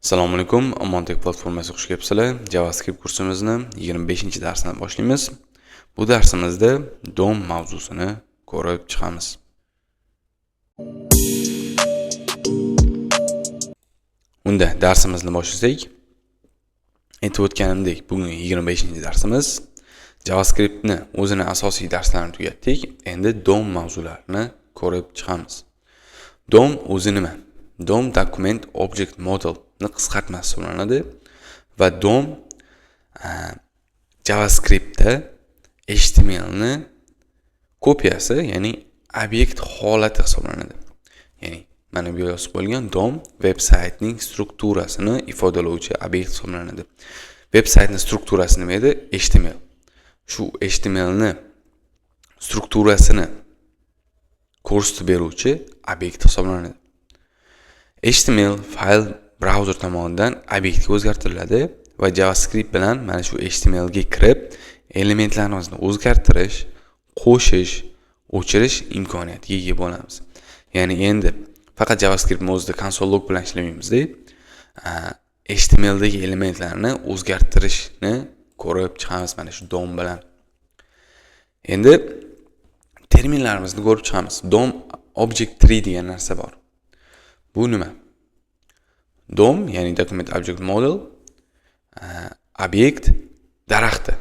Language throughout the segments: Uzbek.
Assalomu alaykum. Montek platformasiga xush kelibsizlar. JavaScript kursimizni 25-darsdan boshlaymiz. Bu darsimizda DOM mavzusini ko'rib chiqamiz. Unda darsimizni boshlasak, aytib o'tganimdek, bugun 25-darsimiz. JavaScriptni o'zini asosiy darslarini tugatdik. Endi DOM mavzularini ko'rib chiqamiz. DOM o'zi nima? DOM Document Object Model ni qisqartmasi hisoblanadi va DOM JavaScriptda HTML ni kopiyasi, ya'ni obyekt holati hisoblanadi. Ya'ni mana bu yozib bo'lgan DOM veb-saytning strukturasini ifodalovchi obyekt hisoblanadi. Veb-saytning strukturasi nima edi? HTML. Shu HTML ni strukturasini ko'rsatib beruvchi obyekt hisoblanadi. HTML fayl brauzer tomonidan obyektga o'zgartiriladi va JavaScript bilan mana shu HTML ga kirib, elementlarimizni o'zgartirish, qo'shish, o'chirish imkoniyatiga ega bo'lamiz. Ya'ni endi faqat JavaScript o'zida console log bilan ishlamaymiz-da. HTML dagi elementlarni o'zgartirishni ko'rib chiqamiz mana shu DOM bilan. Endi terminlarimizni ko'rib chiqamiz. DOM Object Tree degan narsa bor. Bu nima? DOM, ya'ni Document Object Model, obyekt daraxti.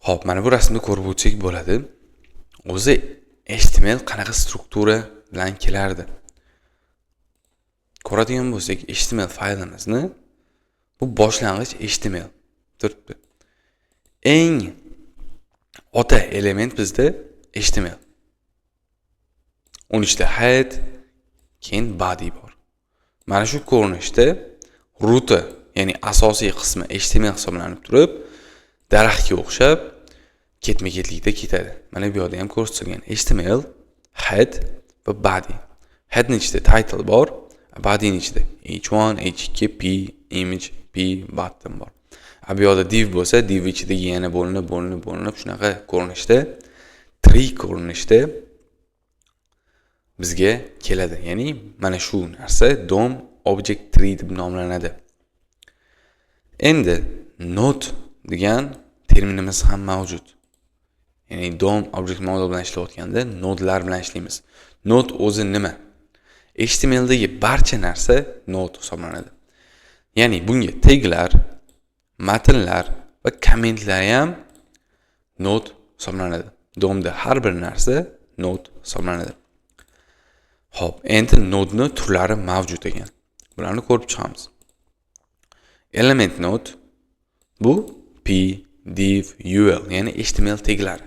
Xo'p, mana bu rasmni ko'rib o'tsak bo'ladi. O'zi HTML qanaqa struktura bilan kelardi? Ko'radigan bo'lsak, HTML faylimizni bu boshlang'ich HTML turibdi. Eng ota element bizda HTML. 13 ta head, keyin body bor. Mana shu ko'rinishda root, ya'ni asosiy qismi HTML hisoblanib turib, daraxtga o'xshab ketma-ketlikda ketadi. Mana bu yerda ham ko'rsatilgan HTML, head va body. Head ni ichida title bor, body ni ichida h1, h2, p, image, p, button bor. Bu yerda div bo'lsa, div ichidagi yana bo'linib shunaqa ko'rinishda, tree ko'rinishda bizga keladi. Ya'ni mana shu narsa DOM Object Tree deb nomlanadi. Endi node degan terminimiz ham mavjud. Ya'ni DOM Object Model bilan ishlayotganda nodelar bilan ishlaymiz. Node o'zi nima? HTML dagi barcha narsa node hisoblanadi. Ya'ni bunga taglar, matnlar va kommentlar ham node hisoblanadi. DOMda har bir narsa node hisoblanadi. Xo'p, endi node turlari mavjud ekan. Bularni ko'rib chiqamiz. Element node bu p, div, ul, ya'ni HTML taglari.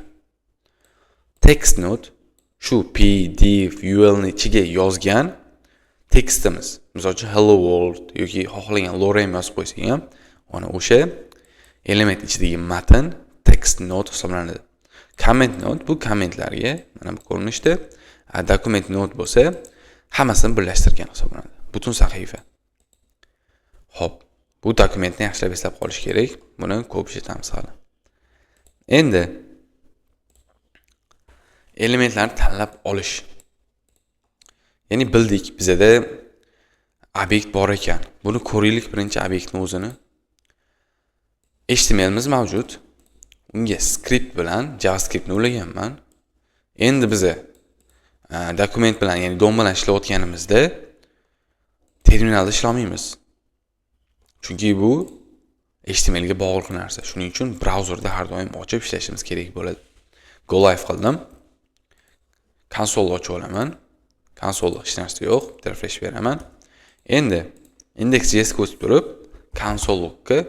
Text node shu p, div, ul ni ichiga yozgan tekstimiz. Masalan, hello world yoki xohlagan lorem yozib qo'ysak ham, mana o'sha element ichidagi matn text node hisoblanadi. Comment node bu kommentlarga mana bu ko'rinishda, document node bo'lsa, hammasini birlashtirgan hisoblanadi. Butun sahifa. Xo'p, bu dokumentni yaxshilab eslab qolish kerak. Buni ko'p eshitamiz hali. Endi elementlarni tanlab olish. Ya'ni bildik, bizda obyekt bor ekan. Buni ko'raylik birinchi obyektni o'zini. HTMLimiz mavjud. Unga script bilan JavaScriptni ulaganman. Endi biza dokument bilan, ya'ni DOM bilan ishlayotganimizda terminalda ishlamaymiz. Chunki bu HTML ga bog'liq narsa. Shuning uchun brauzerda har doim ochib ishlashimiz kerak bo'ladi. Go live qildim. Konsol ochib olaman. Konsolda hech narsa yo'q, refresh beraman. Endi index.js ko'rsatib turib, konsol logga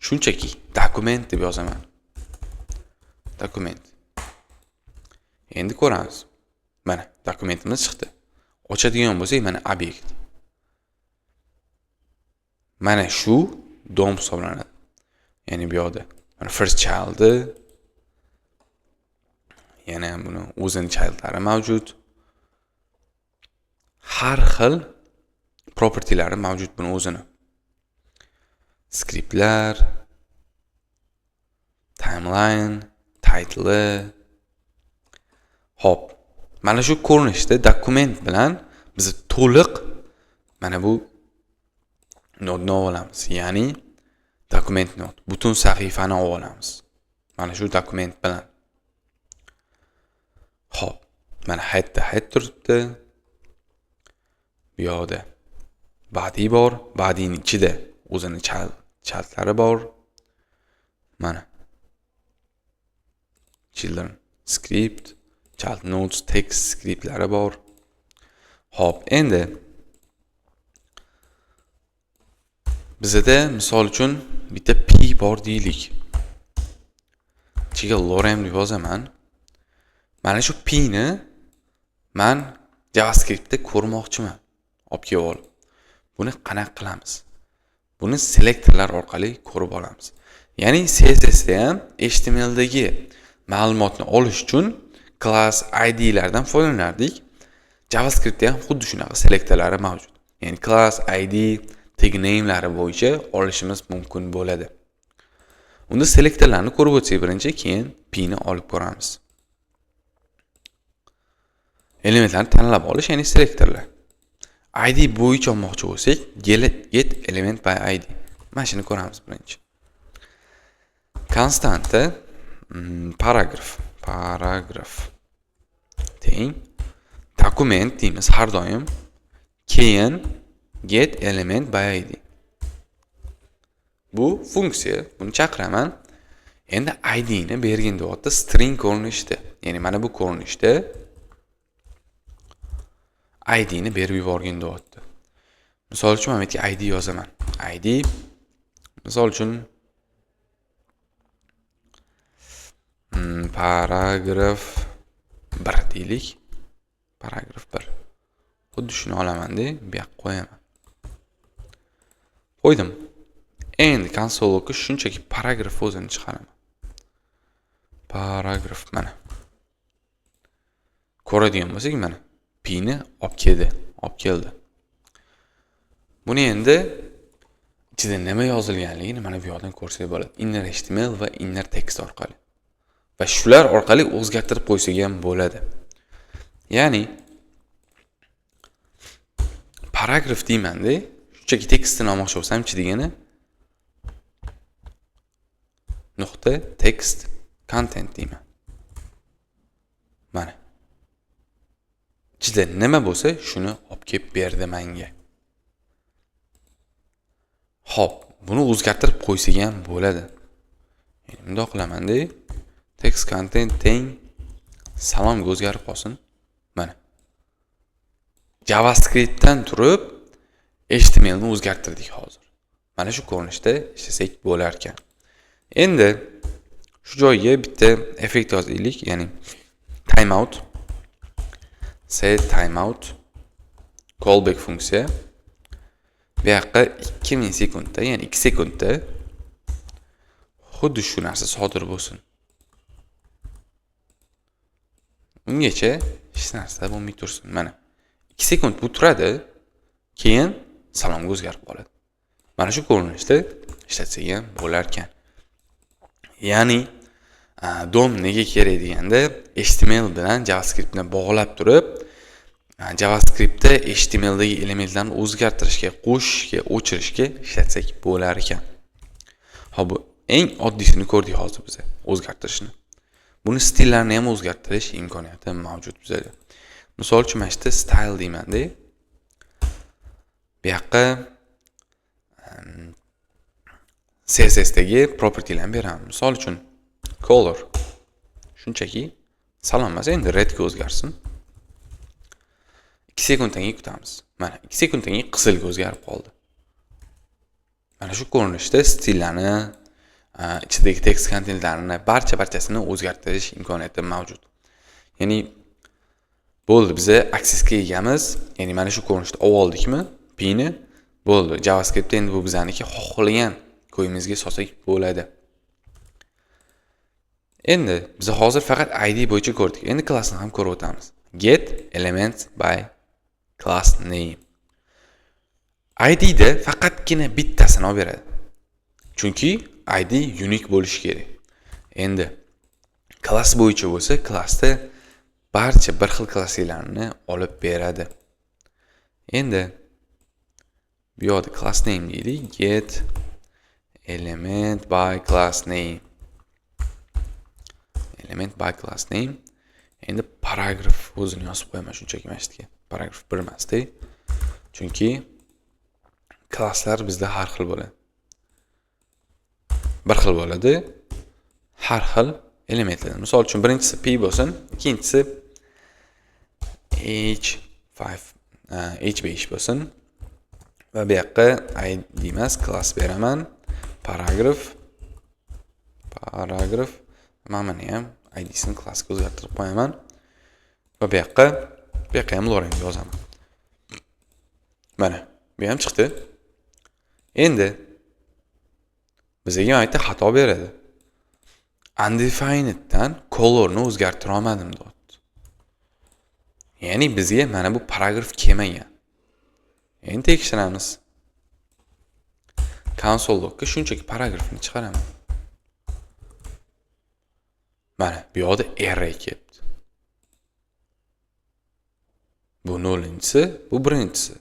shunchaki dokument deb yozaman. Dokument. Endi ko'ramiz. Mana dokumentimiz chiqdi. Ochadigan bo'lsak, mana obyekt. Mana shu DOM hisoblanadi. Ya'ni bu yerda mana first child, yana buni o'zining childlari mavjud. Har xil propertilari mavjud buni o'zini. Scriptlar, timeline, title. Hop. Mana shu ko'rinishda dokument bilan biz to'liq mana bu nodni olamiz. Ya'ni dokument nod. Butun sahifani olamiz. Mana shu dokument bilan. Xo'p, mana head turibdi. Bu yoqda body bor, bodyning ichida o'zini chaltlari bor. Mana children script, child notes, text scriptlari bor. Xo'p, endi bizda misol uchun bitta p bor deylik. Ichiga lorem deb yozaman. Mana shu p ni men JavaScriptda ko'rmoqchiman. Olib kelib olib. Buni qanaqa qilamiz? Buni selektorlar orqali ko'rib olamiz. Ya'ni CSS da ham HTMLdagi ma'lumotni olish uchun class ID'lardan foydalanardik. JavaScriptda ham xuddi shunaqa selektorlari mavjud. Ya'ni class ID, tag name'lari bo'yicha olishimiz mumkin bo'ladi. Unda selektorlarni ko'rib o'tsak birinchi, keyin p ni olib ko'ramiz. Elementlarni tanlab olish, ya'ni selektorlar. ID bo'yicha olmoqchi bo'lsak, get element by ID. Mana shuni ko'ramiz birinchi. Konstanta paragraf teng dokument deymiz har doim. Keyin get element by ID. Bu funksiya, buni chaqiraman. Endi ID ni bergin deyapti string ko'rinishda. Ya'ni mana bu ko'rinishda ID ni berib yuborgin deyapti. Misol uchun men yerga ID yozaman. ID misol uchun paragraf 1 deylik. Paragraf 1. Xuddi shuni olaman-da, bu yoqqa qo'yaman. Qo'ydim. Endi konsolga shunchaki paragraf o'zini chiqaraman. Paragraf mana. Ko'radigan bo'lsak mana p ni olib keldi. Buni endi ichida nima yozilganligini mana bu yoqdan ko'rsak bo'ladi. Inner HTML va inner text orqali. Va shular orqali o'zgartirib qo'ysak ham bo'ladi. Ya'ni paragraf deyman-da, shunchaki tekstni olmoqchi bo'lsam, ichidagini nuqta text content deyman. Mana. Ichida nima bo'lsa, shuni olib kelib berdi menga. Xo'p, buni o'zgartirib qo'ysak ham bo'ladi. Endi bunday qilaman-da, text content teng salomga o'zgarib qolsin. Mana. JavaScriptdan turib HTML ni o'zgartirdik hozir. Mana shu ko'rinishda ishlasak bo'lar ekan. Endi shu joyga bitta effekt yozaylik, ya'ni timeout, set timeout, callback funksiya. Bu yoqqa 2 millisekundda, ya'ni 2 sekundda xuddi shu narsa sodir bo'lsin. Ungacha hech narsa bo'lmay tursin. Mana 2 sekund bu turadi, keyin salomga o'zgarib qoladi. Mana shu ko'rinishda ishlatsak ham bo'lar ekan. Ya'ni DOM nega kerak deganda, HTML bilan JavaScriptni bog'lab turib, JavaScriptda HTMLdagi elementlarni o'zgartirishga, qo'shishga, o'chirishga ishlatsak bo'lar ekan. Ha, bu eng oddiysini ko'rdik hozir biz o'zgartirishni. Buni stillarni ham o'zgartirish imkoniyati mavjud bizda. Misol uchun mana shu style deyman-da. Bu yoqqa CSS dagi propertylarni beraman. Misol uchun color shunchaki salom emas, endi red ga o'zgarsin. 2 sekunddan keyin kutamiz. Mana 2 sekunddan keyin qizilga o'zgarib qoldi. Mana shu ko'rinishda stillarni, ichidagi text kontentlarini barchasini o'zgartirish imkoniyati mavjud. Ya'ni bo'ldi, biz aksesga egamiz. Ya'ni mana shu ko'rinishda oldikmi? P ni bo'ldi. JavaScript endi bu bizaniki xohlagan ko'yimizga solsak bo'ladi. Endi biz hozir faqat ID bo'yicha ko'rdik. Endi klassni ham ko'rib o'tamiz. Get elements by class name. ID da faqatgina bittasini olib beradi. Chunki ID unique bo'lishi kerak. Endi klass bo'yicha bo'lsa, klassda barcha bir xil klasslarni olib beradi. Endi Bu yoqda class name deylik. Get element by class name. Element by class name. Endi paragraf o'zini yozib qo'yaman shunchaki mana shu yerga. Paragraf bir emasda. Chunki klasslar bizda har xil bo'ladi. Bir xil bo'ladi. Har xil elementlar. Misol uchun birinchisi p bo'lsin, ikkinchisi h5 bo'lsin. Va bu yoqqa id emas, class beraman. Paragraf. Mana ham id'sini klassga o'zgartirib qo'yaman. Va bu yoqqa ham Loren yozaman. Mana, bu ham chiqdi. Endi bizga mayda xato beradi. Undefineddan colorni o'zgartira olmadim deyapti. Ya'ni bizga mana bu paragraf kelmagan. Endi tekshiramiz. Console logga shunchaki paragrafni chiqaraman. Mana bu yoqda array kelibdi. Bu 0-inchisi, bu 1-inchisi.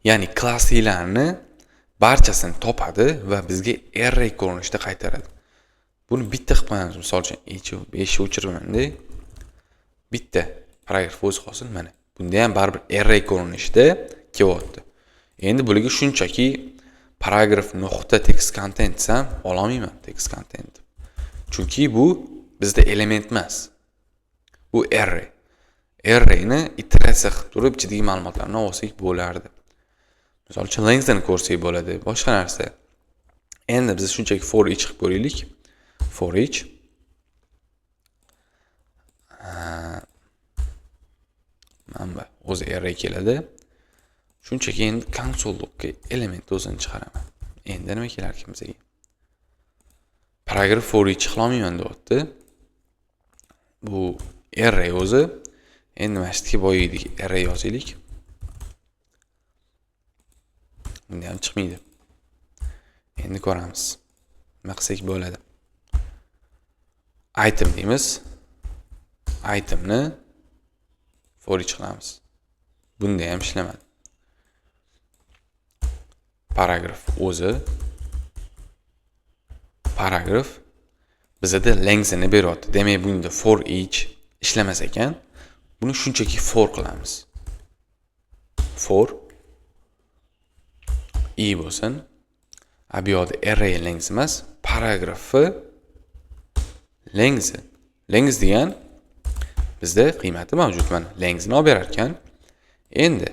Ya'ni klasslarni barchasini topadi va bizga array ko'rinishda qaytaradi. Buni bitta qilib qo'yamiz. Misol uchun 5 o'chiraman-da. Bitta paragraf o'zi qolsin mana. Bunda ham baribir array ko'rinishda kelyapti. Endi bularga shunchaki paragraf nuqta text content ham olmayman text content. Chunki bu bizda element emas. Bu array. Arrayni iteratsiya qilib turib ichidagi ma'lumotlarni olsak bo'lardi. Misol uchun lengthni ko'rsak bo'ladi, boshqa narsa. Endi biz shunchaki for each qilib ko'raylik. For each mana o'zi array keladi. Shunchaki endi console logga element o'zini chiqaraman. Endi nima kelar ekan bizga? Paragraf for each qilolmayman deyapti. Bu array o'zi. Endi mana shu yerga boyaydik, array yozaylik. Bunda ham chiqmaydi. Endi ko'ramiz. Nima qilsak bo'ladi? Item deymiz. Itemni for each qilamiz. Bunda ham ishlamadi. Paragraf o'zi. Paragraf bizda lengthini beryapti. Demak, bunda for each ishlamas ekan. Buni shunchaki for qilamiz. For bo'lsin. Bu yoqda array length emas, paragrafi length. Length degan bizda qiymati mavjud. Mana lengthni olib berar ekan. Endi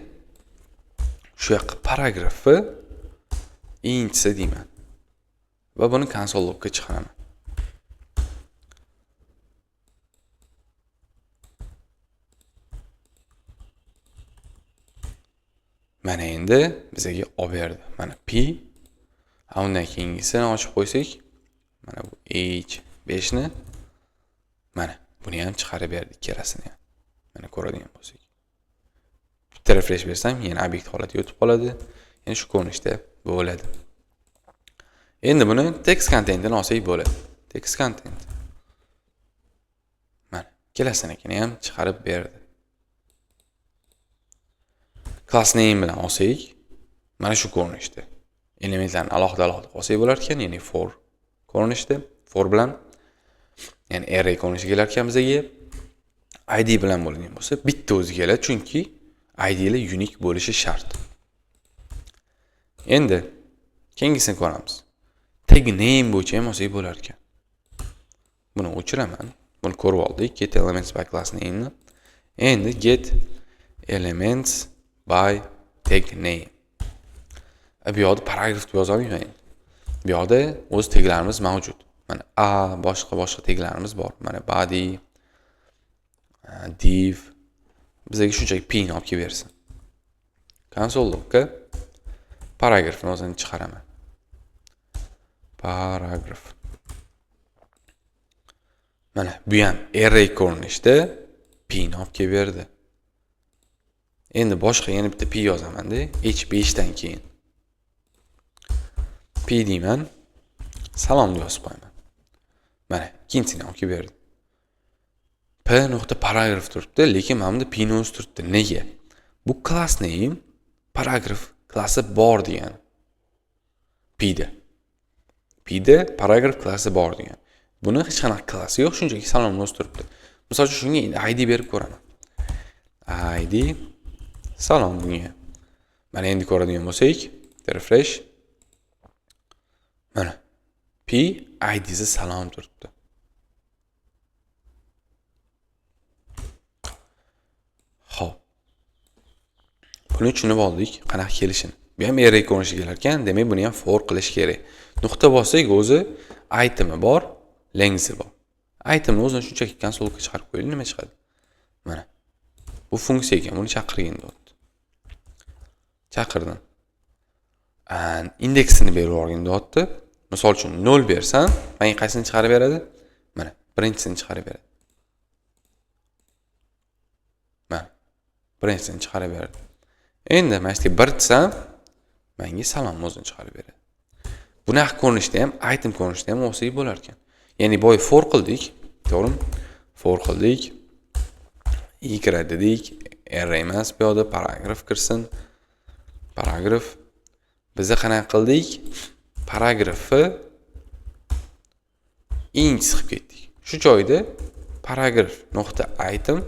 shu yoqqa paragrafi inchisi deyman. Va buni console logga chiqaraman. Mana endi bizga olib berdi. Mana p. Undan keyingisini ochib qo'ysak, mana bu h5 ni mana buni ham chiqarib berdi ikkalasini ham. Mana ko'radigan bo'lsak. Bitta refresh bersam, yana obyekt holatiga o'tib qoladi. Yana shu ko'rinishda bo'ladi. Endi buni text contentini olsak bo'ladi. Text content. Mana ikkalasini ham chiqarib berdi. Class name bilan olsak, mana shu ko'rinishda. Elementlarni alohida olsak bo'lar ekan, ya'ni for ko'rinishda, for bilan ya'ni array ko'rinishiga kelar ekan bizga. id bilan bo'lgan bo'lsa, bitta o'zi keladi, chunki idlar unique bo'lishi shart. Endi keyingisini ko'ramiz. Tag name bo'yicha ham olsak bo'lar ekan. Buni o'chiraman. Buni ko'rib oldik. Get elements by class name ni. Endi get elements by tag name. Bu yoqda paragraf yoza olmayman. Bu yoqda o'z taglarimiz mavjud. Mana boshqa taglarimiz bor. Mana body, div. Bizga shunchaki p ni olib kelib bersin. Console logga paragrafni o'zini chiqaraman. Paragraf. Mana bu ham array ko'rinishda p ni olib kelib berdi. Endi boshqa yana bitta p yozaman-da, h5 dan keyin. P deyman. Salom deb yozib qo'yaman. Mana ikkinchisini olib kelib berdi. P.paragraf turibdi, lekin mana bunda p ni o'zi turibdi. Nega? Bu class name paragraf klassi bor degan. P'da paragraf klassi bor degan. Buni hech qanaqa klassi yo'q, shunchaki salomni o'stiribdi. Misol uchun shunga ID berib ko'raman. ID salom bunga. Mana endi ko'radigan bo'lsak, refresh. Mana P ID'si salom turibdi. Xo'p. Buni tushunib oldik, qanaqa kelishini. Bu ham array ko'rinishi kelar ekan, demak buni ham for qilish kerak. Nuqta bossak, o'zi item'i bor, length'i bor. Itemni o'zini shunchaki konsolga chiqarib qo'ying, nima chiqadi? Mana. Bu funksiya ekan, buni chaqirgin deyapti. Chaqirdim. Indeksini berib yuborgin deyapti. Misol uchun 0 bersam, menga qaysini chiqarib beradi? Mana, birinchisini chiqarib beradi. Mana, birinchisini chiqarib beradi. Endi men sizga 1 desam, menga salom o'zini chiqarib beradi. Bunaqa ko'rinishda ham, item ko'rinishda ham olsak bo'lar ekan. Ya'ni boy for qildik, to'g'rimi? For qildik. I kiradi dedik, array emas, bu yerda paragraf kirsin. Paragraf. Biz qanaqa qildik? Paragrafni index qilib ketdik. Shu joyda paragraf nuqta item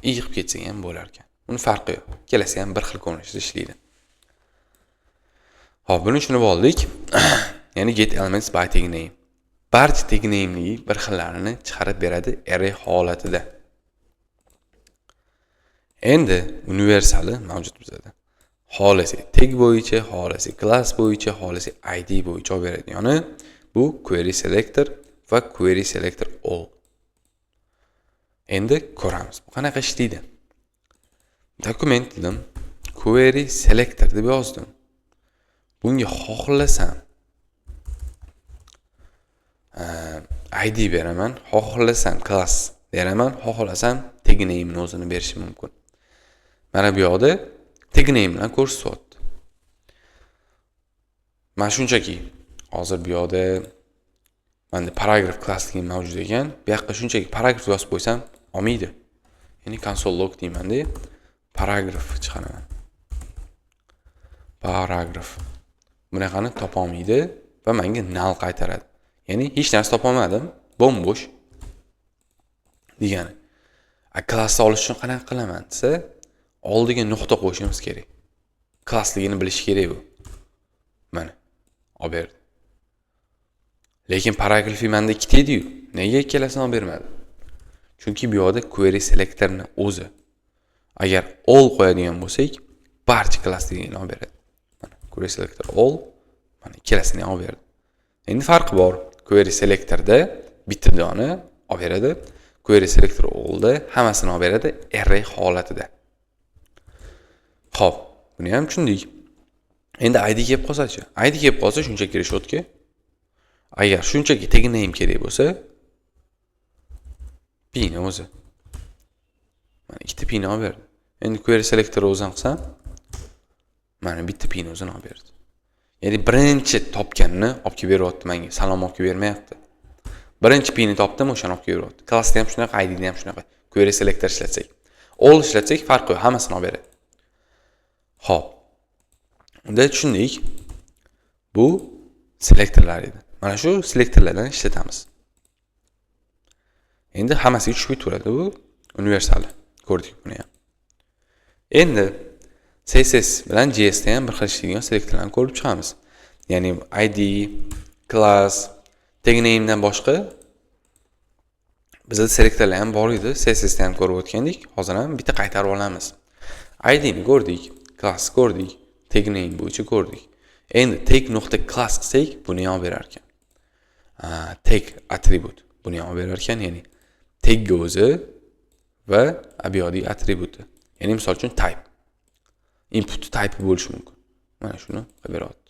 i qilib ketsak ham bo'lar ekan. Uni farqi yo'q. Kelasi ham bir xil ko'rinishda ishlaydi. Xo'p, buni tushunib oldik. Ya'ni get elements by tag name. Barcha tag name'ning bir xillarini chiqarib beradi array holatida. Endi universali mavjud bizda. Xolasi tag bo'yicha, xolasi class bo'yicha, xolasi ID bo'yicha olib beradi. Ya'ni bu query selector va query selector all. Endi ko'ramiz. Bu qanaqa ishlaydi? Dokument dedim, query selector deb yozdim. Bunga xohlasam ID beraman, xohlasam class beraman, xohlasam tag name ni o'zini berishim mumkin. Mana bu yerda tag name bilan ko'rsatyapti. Mana shunchaki hozir bu yerda menda paragraf klassligi mavjud ekan. Bu yoqqa shunchaki paragraf yozib qo'ysam olmaydi. Ya'ni console log deymanda paragraf chiqaraman. Paragraf. Bunaqani topa olmaydi va menga null qaytaradi. Ya'ni hech narsa topa olmadim, bo'sh degani. Klass olish uchun qanaqa qilaman desa, oldiga nuqta qo'yishimiz kerak. Klassligini bilish kerak bu. Mana, olib berdi. Lekin paragrafi menda ikkita edi-yu. Nega ikkalasini olib bermadi? Chunki bu yerda query selectorni o'zi. Agar all qo'yadigan bo'lsak, barcha klassligini olib beradi. Mana, query selector all, mana ikkalasini olib berdi. Endi farqi bor. Query selectorda bitta dona olib beradi. Query selector allda hammasini olib beradi array holatida. Xo'p, buni ham tushundik. Endi ID kelib qolsa-chi? ID kelib qolsa shunchaki reshotga. Agar shunchaki tag name kerak bo'lsa, pin o'zi. Mana ikkita pin olib berdi. Endi query selector o'zini qilsam, mana bitta pin o'zini olib berdi. Ya'ni birinchi topganini olib kelib beryapti menga, salom olib kelib bermayapti. Birinchi pinni topdim, o'shani olib kelib beryapti. Classda ham shunaqa, ID'da ham shunaqa. Query selector ishlatsak, all ishlatsak farqi yo'q, hammasini olib beradi. Xo'p. Unda tushundik. Bu selektorlar edi. Mana shu selektorlardan ishlatamiz. Endi hammasiga tushib turadi bu universal. Ko'rdik buni ham. Endi CSS bilan JS da ham bir xil ishlaydigan selektorlarni ko'rib chiqamiz. Ya'ni ID, class, tag name dan boshqa bizda selektorlar ham bor edi. CSS da ham ko'rib o'tgandik. Hozir ham bitta qaytarib olamiz. ID ni ko'rdik, class ko'rdik, tag name bo'yicha ko'rdik. Endi tag.class qilsak, buni ham berar ekan. Tag attribut buni ham berar ekan, ya'ni tag o'zi va abiyodiy attributi. Ya'ni misol uchun type. Input type bo'lishi mumkin. Mana shuni qilib beryapti.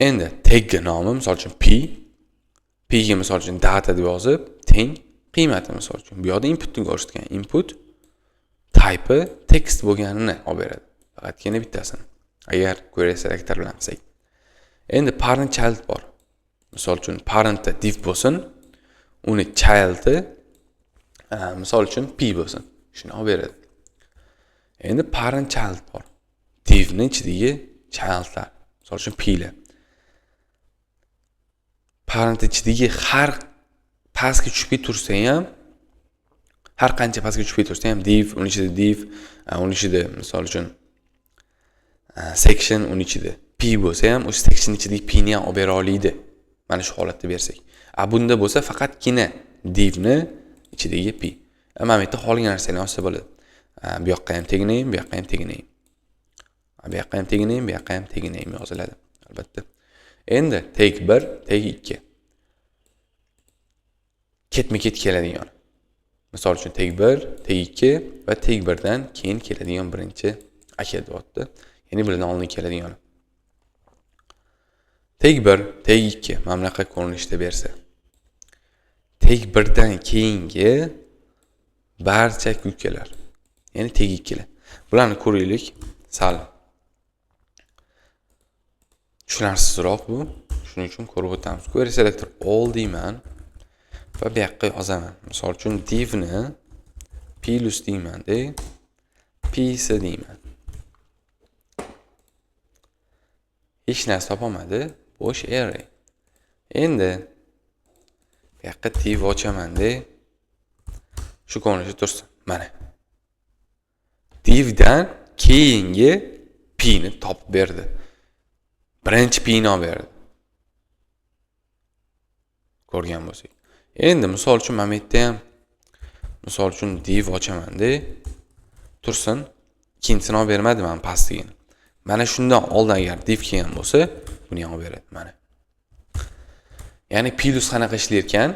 Endi tag nomi misol uchun p ga misol uchun data deb yozib, teng qiymati misol uchun. Bu yerda inputni ko'rsatgan. Input type text bo'lganini olib beradi. Faqatgina bittasini. Agar query selector bilan qilsak. Endi parent child bor. Misol uchun parentda div bo'lsin, uni child'i misol uchun p bo'lsin. Shuni olib beradi. Endi parent child bor. Divni ichidagi childlar. Misol uchun p'lar. Parent ichidagi har pastga tushib tursa ham, har qancha pastga tushib tursa ham div, uni ichida div, uni ichida misol uchun section, uni ichida p bo'lsa ham, o'sha section ichidagi p ni ham olib bera oladi. Mana shu holatda bersak. Bunda bo'lsa faqatgina divni ichidagi p. Mana bu yerda qolgan narsalarni yozsa bo'ladi. Bu yoqqa ham teginayim, bu yoqqa ham teginayim. Bu yoqqa ham teginayim, bu yoqqa ham teginayim yoziladi, albatta. Endi tag 1, tag 2. Ketma-ket keladigan. Misol uchun tag 1, tag 2 va tag 1 dan keyin keladigan birinchi aka deyapti. Ya'ni bulardan oldin keladigan. Tag 1, tag 2 mana bunaqa ko'rinishda bersa. Tag 1 dan keyingi barcha kukalar, ya'ni tag 2lar. Bularni ko'raylik. Sal tushunarsizroq bu. Shuning uchun ko'rib o'tamiz. Query selector all deyman va bu yoqqa yozaman. Misol uchun divni plus deyman de, p's deyman. Hech narsa topolmadi, bo'sh array. Endi bu yoqqa div ochaman de, shu ko'rinishda tursin. Mana. Divdan keyingi p ni topib berdi. Birinchi p ni olib berdi. Ko'rgan bo'lsak. Endi misol uchun mana bu yerda ham misol uchun div ochaman de, tursin. Ikkinchisini olib bermadi men pastligini. Mana shundan oldin agar div kelgan bo'lsa, buni ham olib beradi. Mana. Ya'ni plus qanaqa ishlar ekan?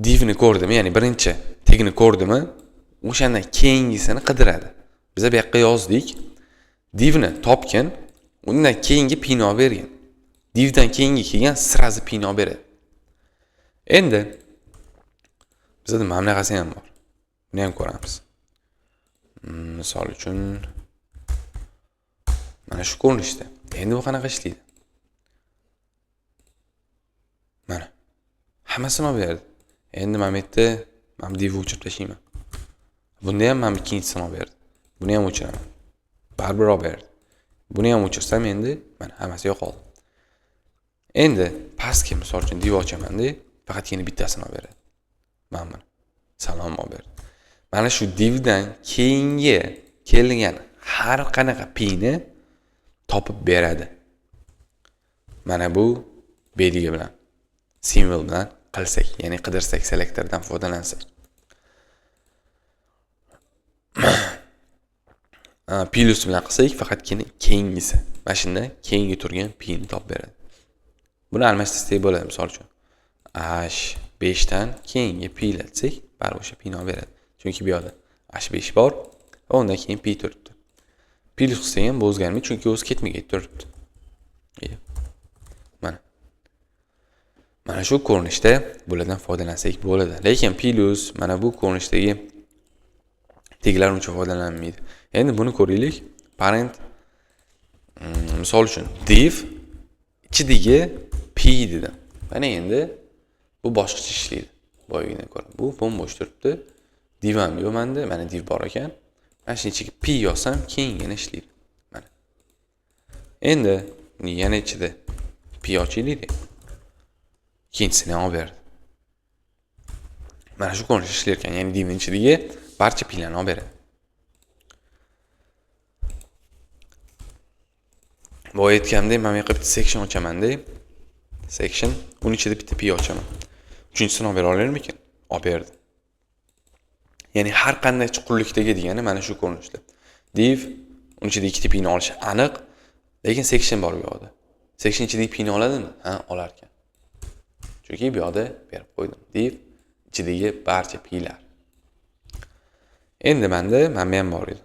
Divni ko'rdimi, ya'ni birinchi tagini ko'rdimi, o'shandan keyingisini qidiradi. Biz bu yoqqa yozdik. Divni topgan, undan keyingi p-ni olib bergan. Divdan keyingi kelgan sirazi p-ni olib beradi. Endi bizda mana bunaqasi ham bor. Buni ham ko'ramiz. Misol uchun mana shu ko'rinishda. Endi bu qanaqa ishlaydi? Mana. Hammasini olib berdi. Endi mana bu yerda men divni o'chirib tashlayman. Bunda ham men ikkinchisini olib berdi. Buni ham o'chiraman. Baribir olib berdi. Buni ham o'chirsam endi mana hammasi yo'qoldi. Endi pastga misol uchun div ochaman-da, faqatgina bittasini olib beradi. Mana salom olib berdi. Mana shu divdan keyingi kelgan har qanaqa p-ni topib beradi. Mana bu belgi bilan, simvol bilan qilsak, ya'ni qidirsak, selektordan foydalansak. Plus bilan qilsak, faqatgina keyingisi. Mana shunda keyingi turgan p-ni topib beradi. Buni almashtirsak bo'ladi, misol uchun. H5 dan keyingi p-latsak, baribir o'sha p-ni olib beradi. Chunki bu yerda H5 bor va undan keyin p turibdi. Plus qilsa ham o'zgarmaydi, chunki o'zi ketma-ket turibdi. Mana shu ko'rinishda bulardan foydalansak bo'ladi. Lekin plus mana bu ko'rinishdagi teglar uncha foydalanmaydi. Endi buni ko'raylik. Parent misol uchun div ichidagi p dedim. Mana endi bu boshqacha ishlaydi. Boyagidan ko'ra. Bu bo'sh turibdi. Div ham yo'q menda. Mana div bor ekan. Mana shu ichiga p yozsam, keyingina ishlaydi. Mana. Endi yana ichida p ochaylik. Ikkinchisini olib berdi. Mana shu ko'rinishda ishlar ekan, ya'ni divning ichidagi barcha p-larni olib beradi. Bu aytgandek, men bu yoqqa bitta section ochaman-da. Section, uning ichida bitta p ochaman. Uchinchisini olib bera olarmikin? Olib berdi. Ya'ni har qanday chuqurlikdagi degani mana shu ko'rinishda. Div uning ichida ikkita p-ni olishi aniq, lekin section bor bu yerda. Section ichidagi p-ni oladimi? Ha, olar ekan. Chunki bu yerda berib qo'ydim. Div ichidagi barcha p-lar. Endi menda mana ham bor edi.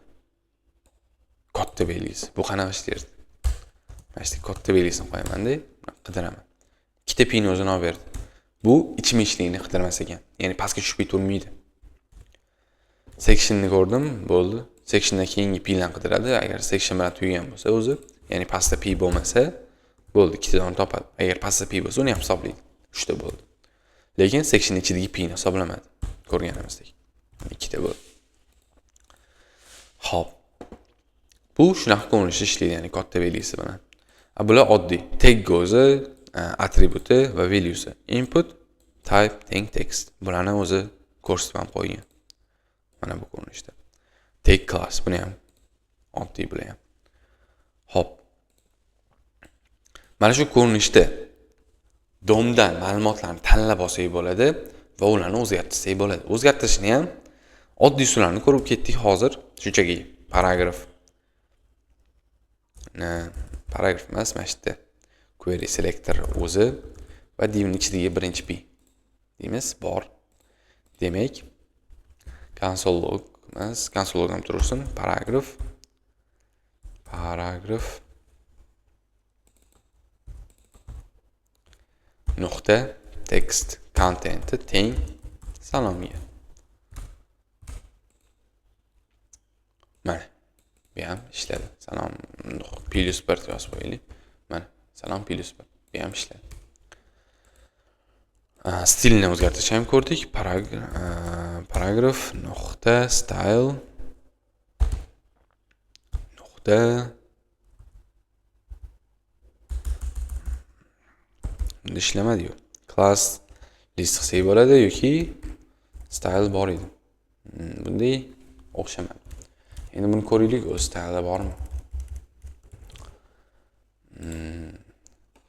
Katta belgisi. Bu qanaqa ishlaydi? Mana shu katta belgisini qo'yaman-da, qidiraman. Ikkita p-ni o'zini olib berdi. Bu ichma-ichlikni qidirmas ekan. Ya'ni pastga tushib turmaydi. Sectionni ko'rdim, bo'ldi. Sectiondan keyingi p-larni qidiradi. Agar section bilan tugagan bo'lsa o'zi, ya'ni pastda p bo'lmasa, bo'ldi, ikkitadan topadi. Agar pastda p bo'lsa, uni ham hisoblaydi. 3 ta bo'ldi. Lekin section ichidagi p-ni hisoblamadi. Ko'rganimizdek. ikkita bu. Xo'p. Bu shunaqa ko'rinishda ishlaydi, ya'ni katta belgisi bilan. Bular oddiy. Tag o'zi, attributi va valuesi. Input, type, teng text. Bularni o'zi ko'rsatib ham qo'ygan. Mana bu ko'rinishda. Tag class buni ham oddiy bular ham. Xo'p. Mana shu ko'rinishda DOMdan ma'lumotlarni tanlab olsak bo'ladi va ularni o'zgartirsak bo'ladi. O'zgartirishni ham oddiy usullarni ko'rib ketdik hozir. Shunchaki paragraf emas, mana shu yerda query selector o'zi va divning ichidagi birinchi p deymiz bor. Demak, console log emas, console log ham tursin, paragraf nuqta text content teng salomga. Mana bu ham ishladi. Salom plus 1 yozib qo'yaylik. Mana salom plus 1. Bu ham ishladi. Stilni o'zgartirishni ham ko'rdik. Paragraf nuqta style nuqta ishlamadi-yu. Class list qilsak bo'ladi yoki style bor edi. Bunday o'xshamadi. Endi buni ko'raylik, o'z style bormi?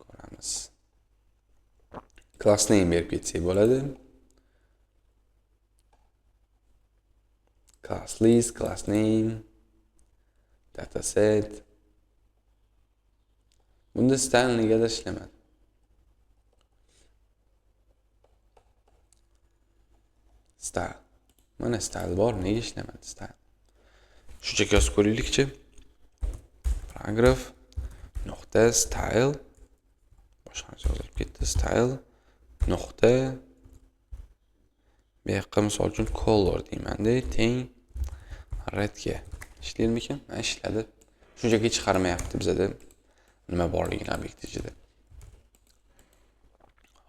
Ko'ramiz. Class name berib ketsak bo'ladi. Class list, class name, dataset. Bunda style negadir ishlamadi. Style. Mana style bor, nega ishlamadi style? Shunchaki yozib ko'raylikchi. Paragraf nuqta style boshqacha yozilib ketdi. Style nuqta bu yoqqa misol uchun color deyman-da, teng redga. Ishlaymikan? Ha, ishladi. Shunchaki chiqarmayapti bizda nima borligini obyekt ichida.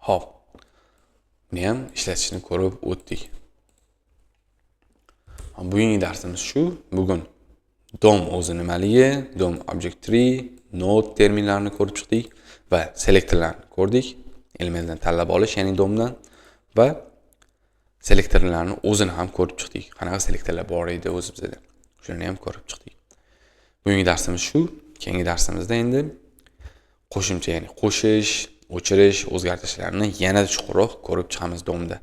Hop. Buni ham ishlatishni ko'rib o'tdik. Bugungi darsimiz shu. Bugun DOM o'zi nimaligi, DOM object tree, node terminlarini ko'rib chiqdik va selektorlarni ko'rdik. Elementlarni tanlab olish, ya'ni DOMdan va selektorlarni o'zini ham ko'rib chiqdik. Qanaqa selektorlar bor edi o'zi bizda. Shuni ham ko'rib chiqdik. Bugungi darsimiz shu. Keyingi darsimizda endi qo'shimcha, ya'ni qo'shish, o'chirish, o'zgartirishlarni yanada chuqurroq ko'rib chiqamiz DOMda.